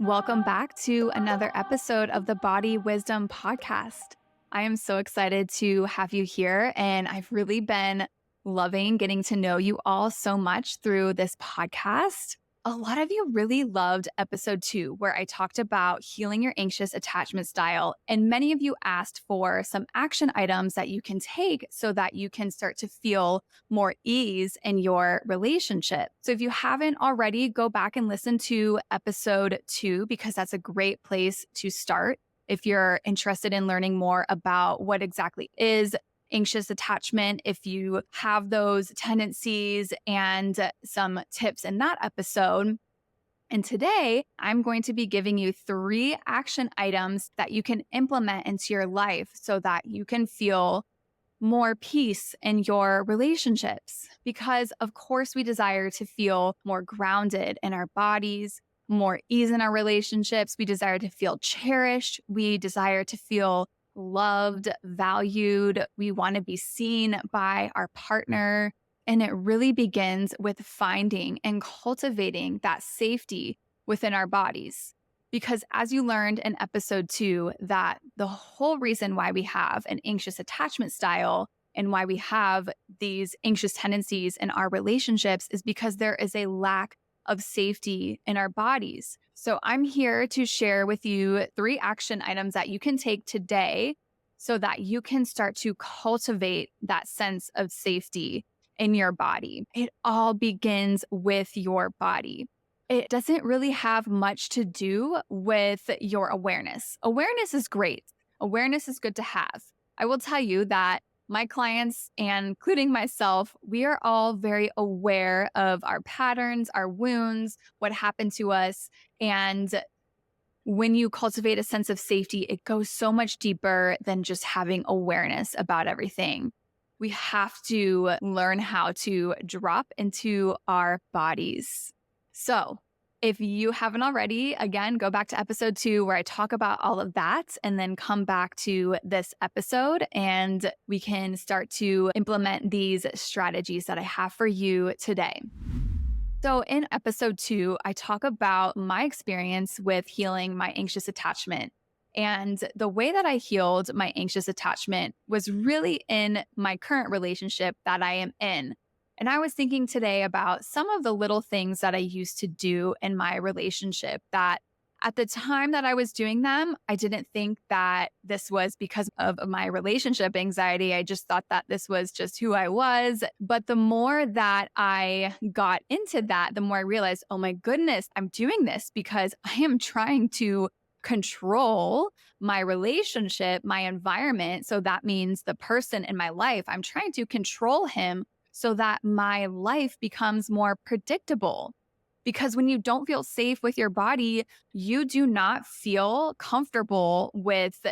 Welcome back to another episode of the Body Wisdom Podcast. I am so excited to have you here, and I've really been loving getting to know you all so much through this podcast. A lot of you really loved episode 2, where I talked about healing your anxious attachment style. And many of you asked for some action items that you can take so that you can start to feel more ease in your relationship. So if you haven't already, go back and listen to episode 2, because that's a great place to start. If you're interested in learning more about what exactly is anxious attachment, if you have those tendencies, and some tips in that episode. And today, I'm going to be giving you 3 action items that you can implement into your life so that you can feel more peace in your relationships. Because, of course, we desire to feel more grounded in our bodies, more ease in our relationships. We desire to feel cherished. We desire to feel loved, valued. We want to be seen by our partner. And it really begins with finding and cultivating that safety within our bodies. Because as you learned in episode 2, that the whole reason why we have an anxious attachment style and why we have these anxious tendencies in our relationships is because there is a lack of safety in our bodies. So I'm here to share with you 3 action items that you can take today so that you can start to cultivate that sense of safety in your body. It all begins with your body. It doesn't really have much to do with your awareness. Awareness is great. Awareness is good to have. I will tell you that my clients, and including myself, we are all very aware of our patterns, our wounds, what happened to us. And when you cultivate a sense of safety, it goes so much deeper than just having awareness about everything. We have to learn how to drop into our bodies. So if you haven't already, again, go back to episode 2 where I talk about all of that, and then come back to this episode and we can start to implement these strategies that I have for you today. So in episode 2, I talk about my experience with healing my anxious attachment. And the way that I healed my anxious attachment was really in my current relationship that I am in. And I was thinking today about some of the little things that I used to do in my relationship that at the time that I was doing them, I didn't think that this was because of my relationship anxiety. I just thought that this was just who I was. But the more that I got into that, the more I realized, oh my goodness, I'm doing this because I am trying to control my relationship, my environment. So that means the person in my life, I'm trying to control him so that my life becomes more predictable. Because when you don't feel safe with your body, you do not feel comfortable with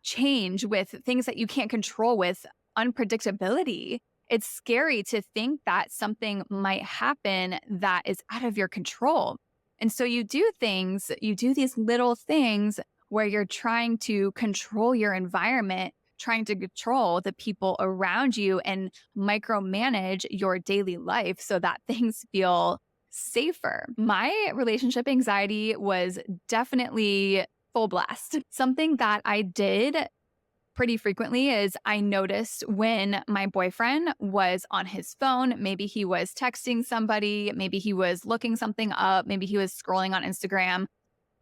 change, with things that you can't control, with unpredictability. It's scary to think that something might happen that is out of your control. And so you do these little things where you're trying to control your environment, trying to control the people around you and micromanage your daily life so that things feel safer. My relationship anxiety was definitely full blast. Something that I did pretty frequently is I noticed when my boyfriend was on his phone, maybe he was texting somebody, maybe he was looking something up, maybe he was scrolling on Instagram.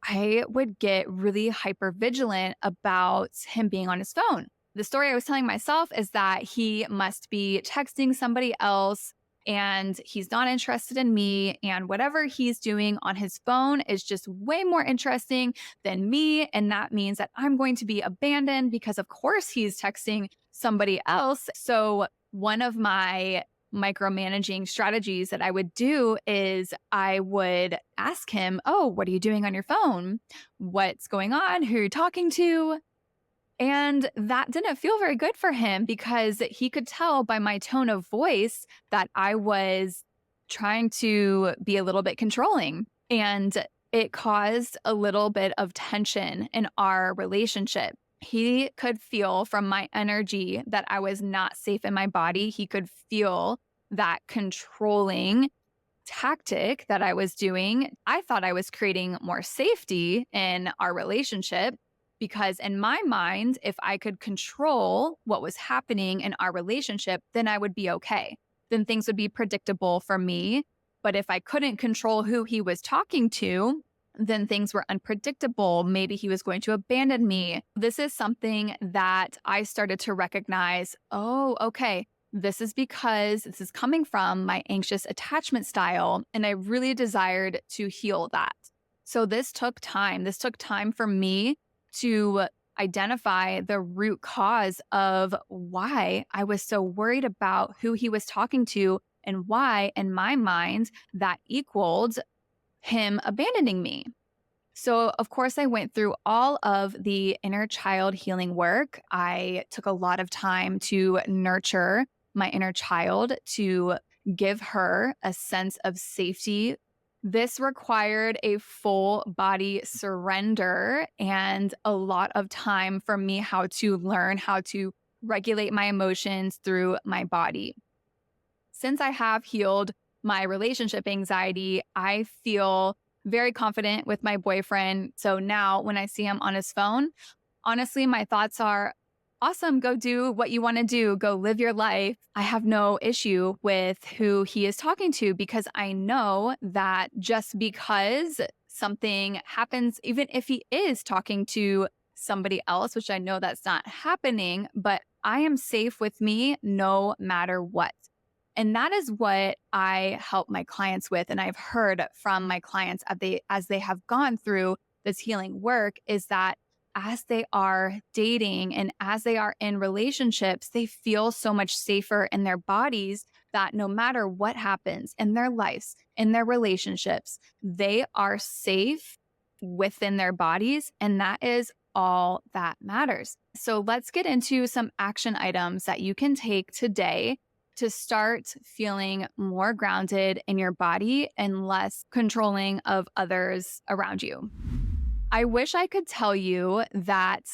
I would get really hyper vigilant about him being on his phone. The story I was telling myself is that he must be texting somebody else and he's not interested in me. And whatever he's doing on his phone is just way more interesting than me. And that means that I'm going to be abandoned because, of course, he's texting somebody else. So one of my micromanaging strategies that I would do is I would ask him, oh, what are you doing on your phone? What's going on? Who are you talking to? And that didn't feel very good for him because he could tell by my tone of voice that I was trying to be a little bit controlling. And it caused a little bit of tension in our relationship. He could feel from my energy that I was not safe in my body. He could feel that controlling tactic that I was doing. I thought I was creating more safety in our relationship because, in my mind, if I could control what was happening in our relationship, then I would be okay. Then things would be predictable for me. But if I couldn't control who he was talking to, then things were unpredictable. Maybe he was going to abandon me. This is something that I started to recognize. Oh, okay. This is because this is coming from my anxious attachment style, and I really desired to heal that. So this took time. This took time for me to identify the root cause of why I was so worried about who he was talking to and why, in my mind, that equaled him abandoning me. So, of course, I went through all of the inner child healing work. I took a lot of time to nurture my inner child, to give her a sense of safety. This required a full body surrender and a lot of time for me how to learn how to regulate my emotions through my body. Since I have healed my relationship anxiety, I feel very confident with my boyfriend. So now when I see him on his phone, honestly, my thoughts are awesome. Go do what you want to do. Go live your life. I have no issue with who he is talking to because I know that just because something happens, even if he is talking to somebody else, which I know that's not happening, but I am safe with me no matter what. And that is what I help my clients with. And I've heard from my clients as they have gone through this healing work is that as they are dating and as they are in relationships, they feel so much safer in their bodies that no matter what happens in their lives, in their relationships, they are safe within their bodies. And that is all that matters. So let's get into some action items that you can take today to start feeling more grounded in your body and less controlling of others around you. I wish I could tell you that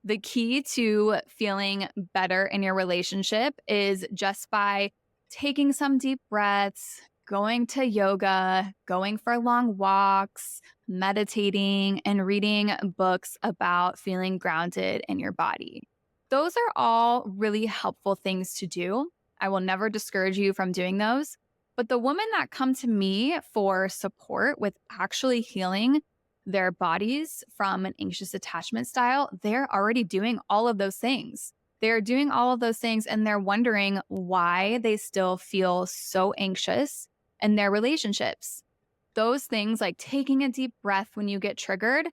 the key to feeling better in your relationship is just by taking some deep breaths, going to yoga, going for long walks, meditating, and reading books about feeling grounded in your body. Those are all really helpful things to do. I will never discourage you from doing those. But the women that come to me for support with actually healing their bodies from an anxious attachment style, they're already doing all of those things. They're doing all of those things and they're wondering why they still feel so anxious in their relationships. Those things like taking a deep breath when you get triggered,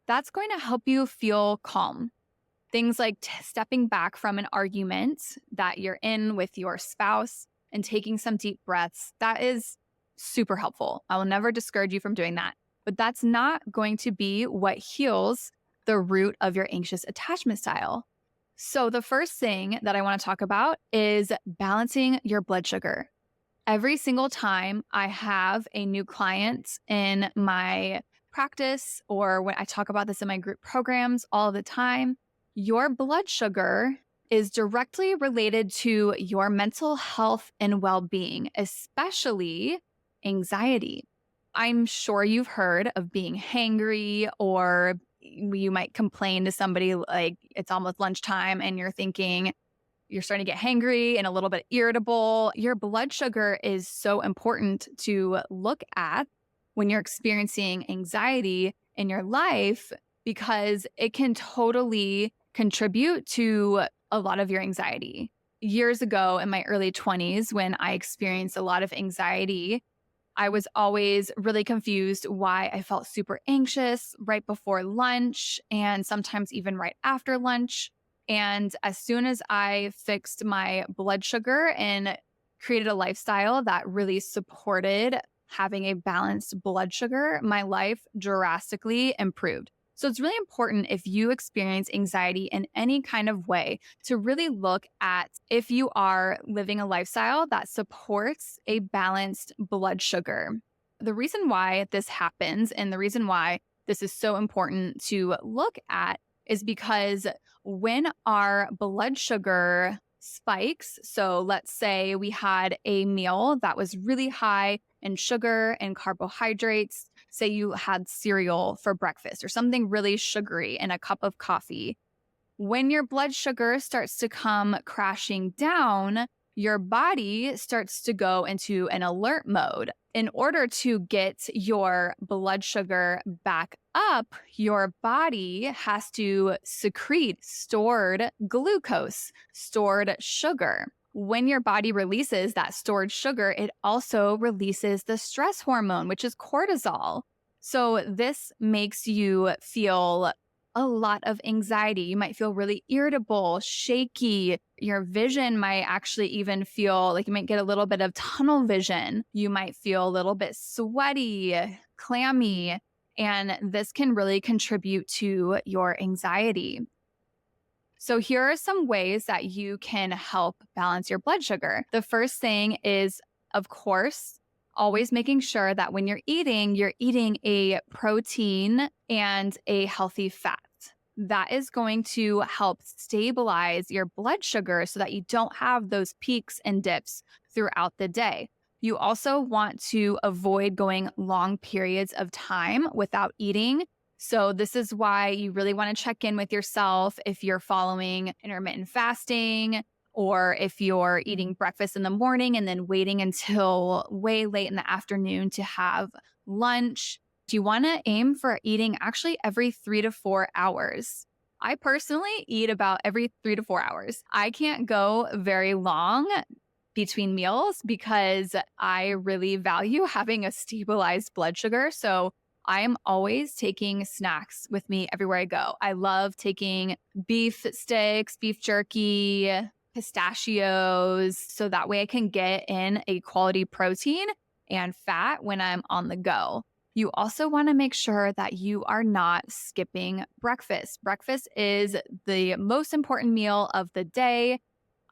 that's going to help you feel calm. Things like stepping back from an argument that you're in with your spouse and taking some deep breaths, that is super helpful. I will never discourage you from doing that. But that's not going to be what heals the root of your anxious attachment style. So the first thing that I want to talk about is balancing your blood sugar. Every single time I have a new client in my practice, or when I talk about this in my group programs all the time, your blood sugar is directly related to your mental health and well-being, especially anxiety. I'm sure you've heard of being hangry, or you might complain to somebody like it's almost lunchtime and you're thinking you're starting to get hangry and a little bit irritable. Your blood sugar is so important to look at when you're experiencing anxiety in your life because it can totally contribute to a lot of your anxiety. Years ago in my early 20s, when I experienced a lot of anxiety, I was always really confused why I felt super anxious right before lunch and sometimes even right after lunch. And as soon as I fixed my blood sugar and created a lifestyle that really supported having a balanced blood sugar, my life drastically improved. So it's really important if you experience anxiety in any kind of way to really look at if you are living a lifestyle that supports a balanced blood sugar. The reason why this happens and the reason why this is so important to look at is because when our blood sugar spikes, so let's say we had a meal that was really high and sugar and carbohydrates. Say you had cereal for breakfast or something really sugary and a cup of coffee. When your blood sugar starts to come crashing down, your body starts to go into an alert mode. In order to get your blood sugar back up, your body has to secrete stored glucose, stored sugar. When your body releases that stored sugar, it also releases the stress hormone, which is cortisol. So, this makes you feel a lot of anxiety. You might feel really irritable, shaky. Your vision might actually even feel like you might get a little bit of tunnel vision. You might feel a little bit sweaty, clammy, and this can really contribute to your anxiety. So, here are some ways that you can help balance your blood sugar. The first thing is, of course, always making sure that when you're eating a protein and a healthy fat. That is going to help stabilize your blood sugar so that you don't have those peaks and dips throughout the day. You also want to avoid going long periods of time without eating. So, this is why you really want to check in with yourself if you're following intermittent fasting or if you're eating breakfast in the morning and then waiting until way late in the afternoon to have lunch. You want to aim for eating actually every 3 to 4 hours. I personally eat about every 3 to 4 hours. I can't go very long between meals because I really value having a stabilized blood sugar. So I am always taking snacks with me everywhere I go. I love taking beef sticks, beef jerky, pistachios, so that way I can get in a quality protein and fat when I'm on the go. You also want to make sure that you are not skipping breakfast. Breakfast is the most important meal of the day.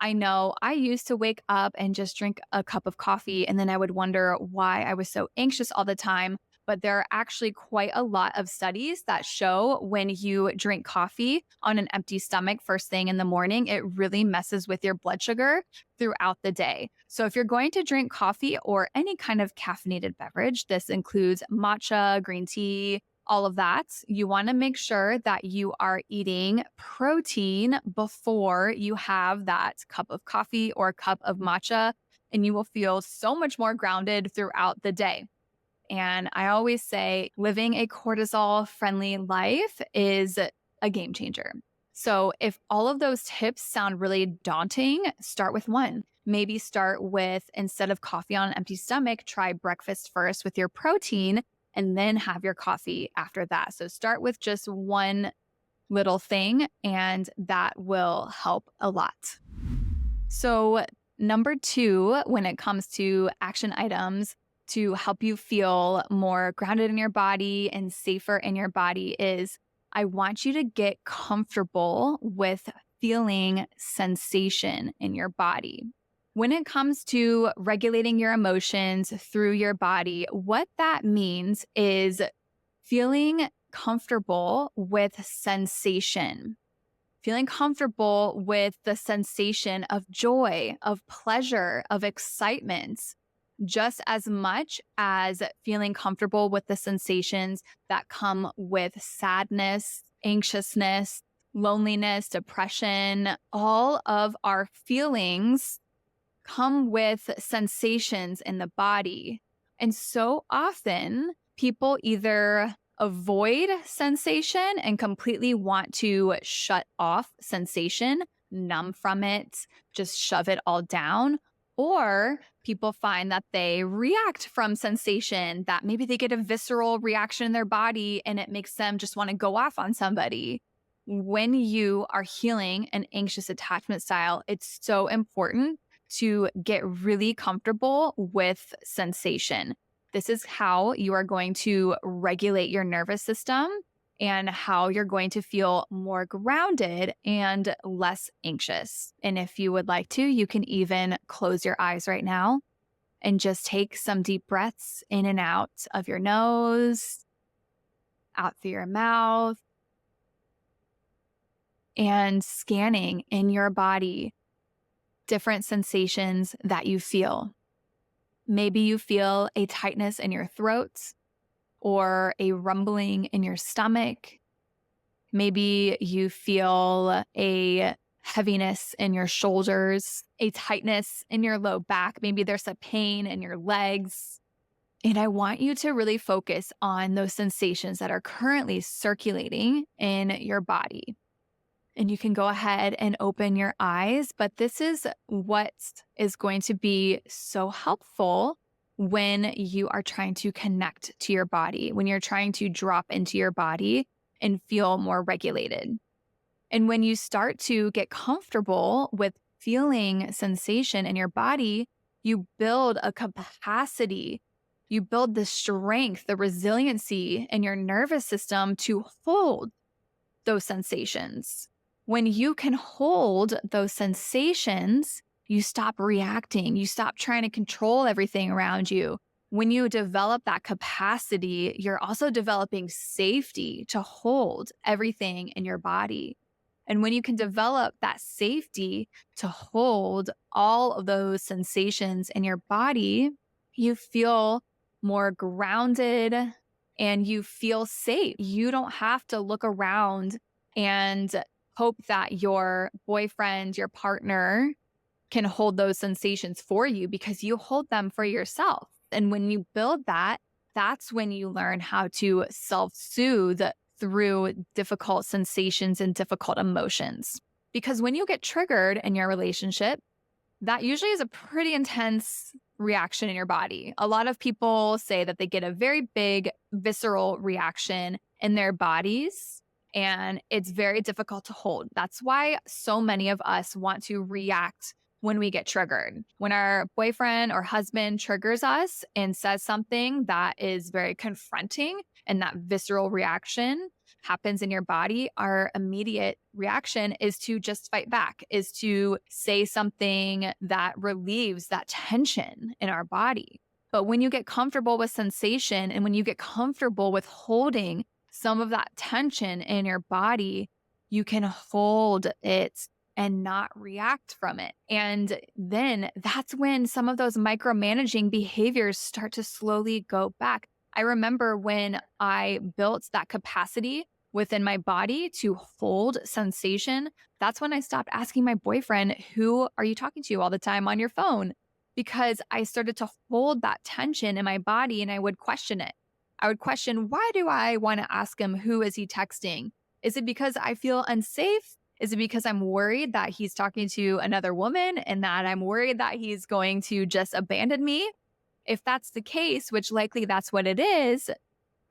I know I used to wake up and just drink a cup of coffee, and then I would wonder why I was so anxious all the time. But there are actually quite a lot of studies that show when you drink coffee on an empty stomach first thing in the morning, it really messes with your blood sugar throughout the day. So if you're going to drink coffee or any kind of caffeinated beverage, this includes matcha, green tea, all of that, you want to make sure that you are eating protein before you have that cup of coffee or cup of matcha, and you will feel so much more grounded throughout the day. And I always say living a cortisol friendly life is a game changer. So if all of those tips sound really daunting, start with one. Maybe start with, instead of coffee on an empty stomach, try breakfast first with your protein and then have your coffee after that. So start with just one little thing, and that will help a lot. So, number two, when it comes to action items to help you feel more grounded in your body and safer in your body, is I want you to get comfortable with feeling sensation in your body. When it comes to regulating your emotions through your body, what that means is feeling comfortable with sensation. Feeling comfortable with the sensation of joy, of pleasure, of excitement, just as much as feeling comfortable with the sensations that come with sadness, anxiousness, loneliness, depression. All of our feelings come with sensations in the body. And so often people either avoid sensation and completely want to shut off sensation, numb from it, just shove it all down. Or people find that they react from sensation, that maybe they get a visceral reaction in their body and it makes them just want to go off on somebody. When you are healing an anxious attachment style, it's so important to get really comfortable with sensation. This is how you are going to regulate your nervous system and how you're going to feel more grounded and less anxious. And if you would like to, you can even close your eyes right now and just take some deep breaths in and out of your nose, out through your mouth, and scanning in your body different sensations that you feel. Maybe you feel a tightness in your throat or a rumbling in your stomach. Maybe you feel a heaviness in your shoulders, a tightness in your low back. Maybe there's a pain in your legs. And I want you to really focus on those sensations that are currently circulating in your body. And you can go ahead and open your eyes, but this is what is going to be so helpful when you are trying to connect to your body, when you're trying to drop into your body and feel more regulated. And when you start to get comfortable with feeling sensation in your body, you build a capacity, you build the strength, the resiliency in your nervous system to hold those sensations. When you can hold those sensations, you stop reacting, you stop trying to control everything around you. When you develop that capacity, you're also developing safety to hold everything in your body. And when you can develop that safety to hold all of those sensations in your body, you feel more grounded and you feel safe. You don't have to look around and hope that your boyfriend, your partner can hold those sensations for you because you hold them for yourself. And when you build that, that's when you learn how to self soothe through difficult sensations and difficult emotions. Because when you get triggered in your relationship, that usually is a pretty intense reaction in your body. A lot of people say that they get a very big visceral reaction in their bodies, and it's very difficult to hold. That's why so many of us want to react when we get triggered. When our boyfriend or husband triggers us and says something that is very confronting and that visceral reaction happens in your body, our immediate reaction is to just fight back, is to say something that relieves that tension in our body. But when you get comfortable with sensation and when you get comfortable with holding some of that tension in your body, you can hold it and not react from it. And then that's when some of those micromanaging behaviors start to slowly go back. I remember when I built that capacity within my body to hold sensation, that's when I stopped asking my boyfriend, "Who are you talking to all the time on your phone?" Because I started to hold that tension in my body and I would question it. I would question, why do I want to ask him, who is he texting? Is it because I feel unsafe? Is it because I'm worried that he's talking to another woman and that I'm worried that he's going to just abandon me? If that's the case, which likely that's what it is,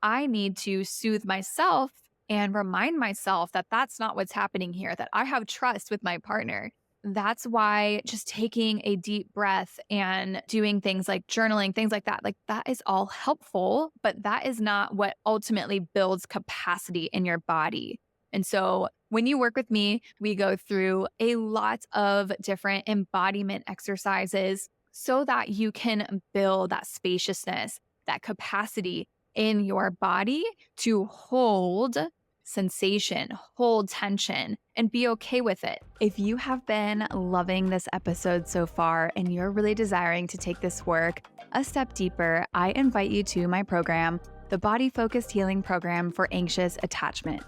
I need to soothe myself and remind myself that that's not what's happening here, that I have trust with my partner. That's why just taking a deep breath and doing things like journaling, things like that is all helpful, but that is not what ultimately builds capacity in your body. And so when you work with me, we go through a lot of different embodiment exercises so that you can build that spaciousness, that capacity in your body to hold sensation, hold tension, and be okay with it. If you have been loving this episode so far and you're really desiring to take this work a step deeper, I invite you to my program, the Body Focused Healing Program for Anxious Attachment.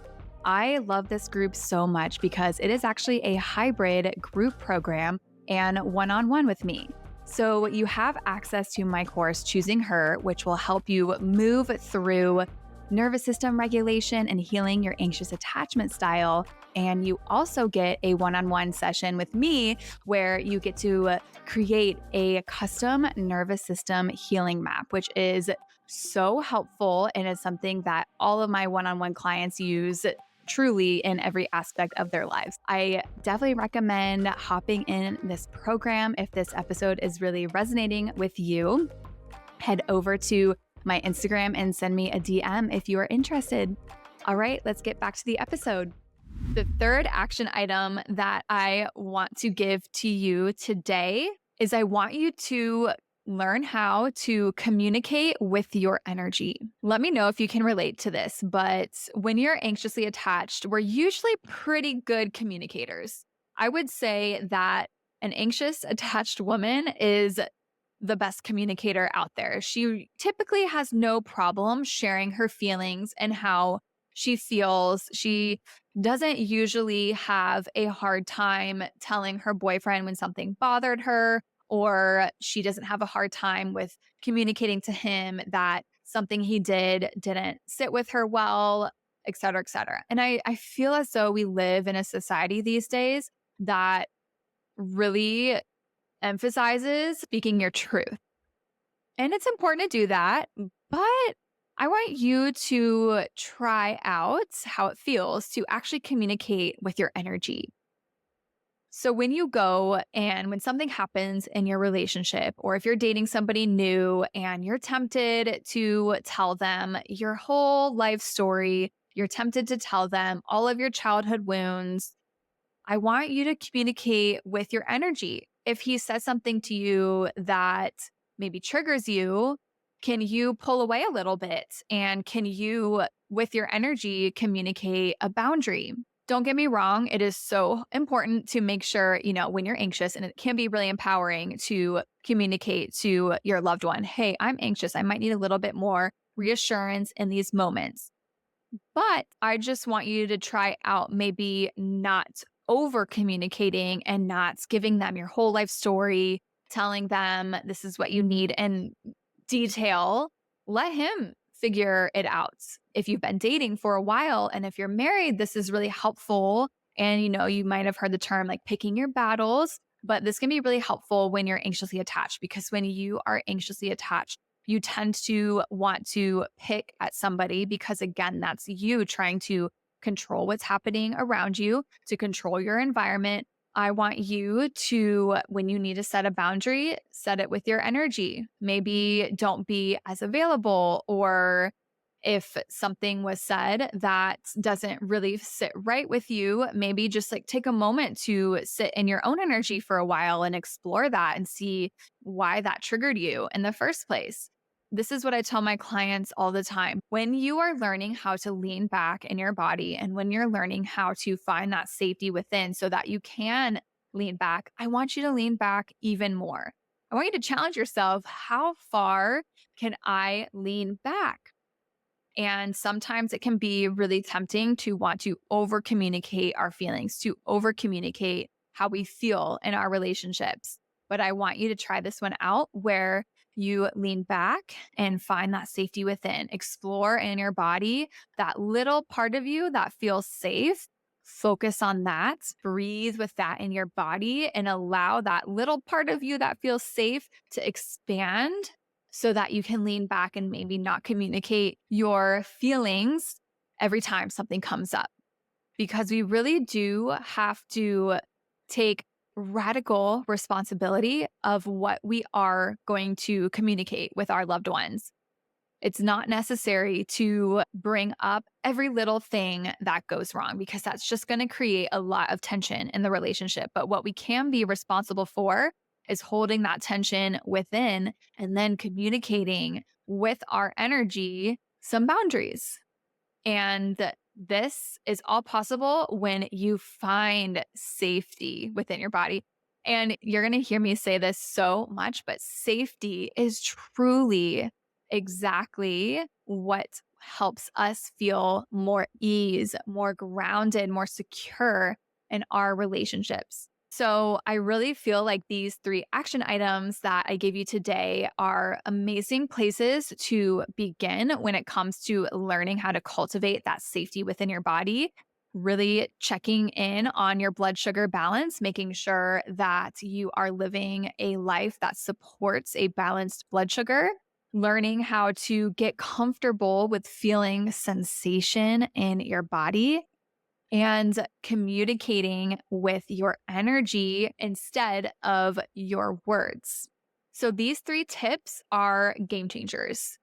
I love this group so much because it is actually a hybrid group program and one-on-one with me. So you have access to my course, Choosing Her, which will help you move through nervous system regulation and healing your anxious attachment style. And you also get a one-on-one session with me where you get to create a custom nervous system healing map, which is so helpful and is something that all of my one-on-one clients use truly in every aspect of their lives. I definitely recommend hopping in this program if this episode is really resonating with you. Head over to my Instagram and send me a DM if you are interested. All right, let's get back to the episode. The third action item that I want to give to you today is I want you to learn how to communicate with your energy. Let me know if you can relate to this, but when you're anxiously attached, we're usually pretty good communicators. I would say that an anxious attached woman is the best communicator out there. She typically has no problem sharing her feelings and how she feels. She doesn't usually have a hard time telling her boyfriend when something bothered her, or she doesn't have a hard time with communicating to him that something he did didn't sit with her well, et cetera, et cetera. And I feel as though we live in a society these days that really emphasizes speaking your truth. And it's important to do that, but I want you to try out how it feels to actually communicate with your energy. So, when you go and when something happens in your relationship, or if you're dating somebody new and you're tempted to tell them your whole life story, you're tempted to tell them all of your childhood wounds, I want you to communicate with your energy. If he says something to you that maybe triggers you, can you pull away a little bit? And can you, with your energy, communicate a boundary? Don't get me wrong, it is so important to make sure, when you're anxious, and it can be really empowering to communicate to your loved one, hey, I'm anxious. I might need a little bit more reassurance in these moments. But I just want you to try out maybe not over communicating and not giving them your whole life story, telling them this is what you need in detail. Let him figure it out. If you've been dating for a while and if you're married, this is really helpful. And you might have heard the term like picking your battles, but this can be really helpful when you're anxiously attached, because when you are anxiously attached, you tend to want to pick at somebody because, again, that's you trying to control what's happening around you, to control your environment. I want you to, when you need to set a boundary, set it with your energy. Maybe don't be as available, or if something was said that doesn't really sit right with you, maybe just like take a moment to sit in your own energy for a while and explore that and see why that triggered you in the first place. This is what I tell my clients all the time. When you are learning how to lean back in your body, and when you're learning how to find that safety within so that you can lean back, I want you to lean back even more. I want you to challenge yourself. How far can I lean back? And sometimes it can be really tempting to want to over communicate our feelings, to over communicate how we feel in our relationships. But I want you to try this one out where you lean back and find that safety within. Explore in your body that little part of you that feels safe. Focus on that. Breathe with that in your body and allow that little part of you that feels safe to expand so that you can lean back and maybe not communicate your feelings every time something comes up. Because we really do have to take radical responsibility of what we are going to communicate with our loved ones. It's not necessary to bring up every little thing that goes wrong, because that's just going to create a lot of tension in the relationship. But what we can be responsible for is holding that tension within and then communicating with our energy some boundaries. And this is all possible when you find safety within your body. And you're going to hear me say this so much, but safety is truly exactly what helps us feel more ease, more grounded, more secure in our relationships. So I really feel like these 3 action items that I gave you today are amazing places to begin when it comes to learning how to cultivate that safety within your body. Really checking in on your blood sugar balance, making sure that you are living a life that supports a balanced blood sugar, learning how to get comfortable with feeling sensation in your body, and communicating with your energy instead of your words. So, these 3 tips are game changers.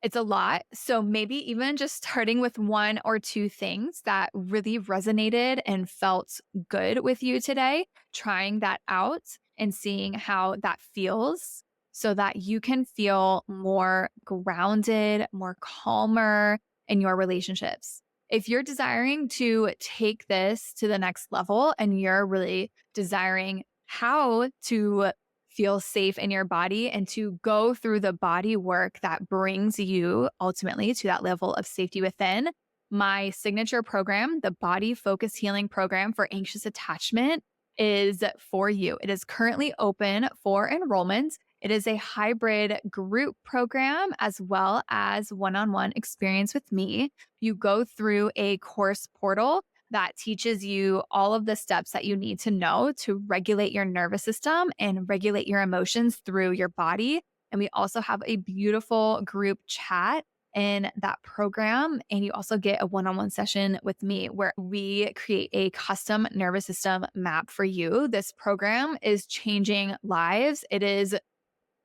It's a lot. So, maybe even just starting with 1 or 2 things that really resonated and felt good with you today, trying that out and seeing how that feels so that you can feel more grounded, more calmer in your relationships. If you're desiring to take this to the next level and you're really desiring how to feel safe in your body and to go through the body work that brings you ultimately to that level of safety within. My signature program, the Body Focus Healing Program for Anxious Attachment, is for you. It is currently open for enrollment. It is a hybrid group program as well as one on one experience with me. You go through a course portal that teaches you all of the steps that you need to know to regulate your nervous system and regulate your emotions through your body. And we also have a beautiful group chat in that program. And you also get a one on one session with me where we create a custom nervous system map for you. This program is changing lives. It is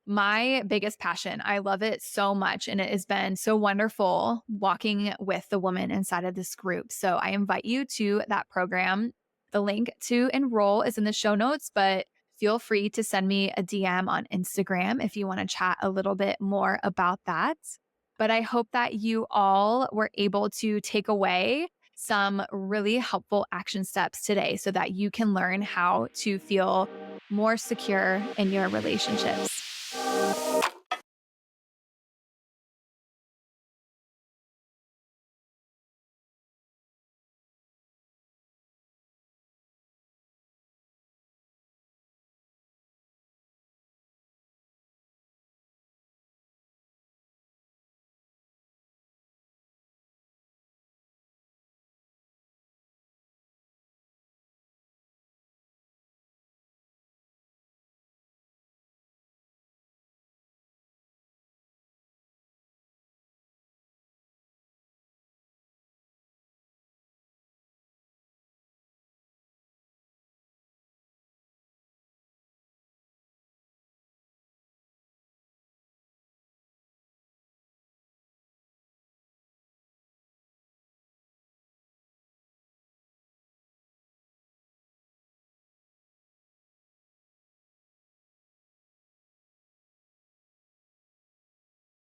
my biggest passion. I love it so much. And it has been so wonderful walking with the woman inside of this group. So I invite you to that program. The link to enroll is in the show notes, but feel free to send me a DM on Instagram if you want to chat a little bit more about that. But I hope that you all were able to take away some really helpful action steps today so that you can learn how to feel more secure in your relationships.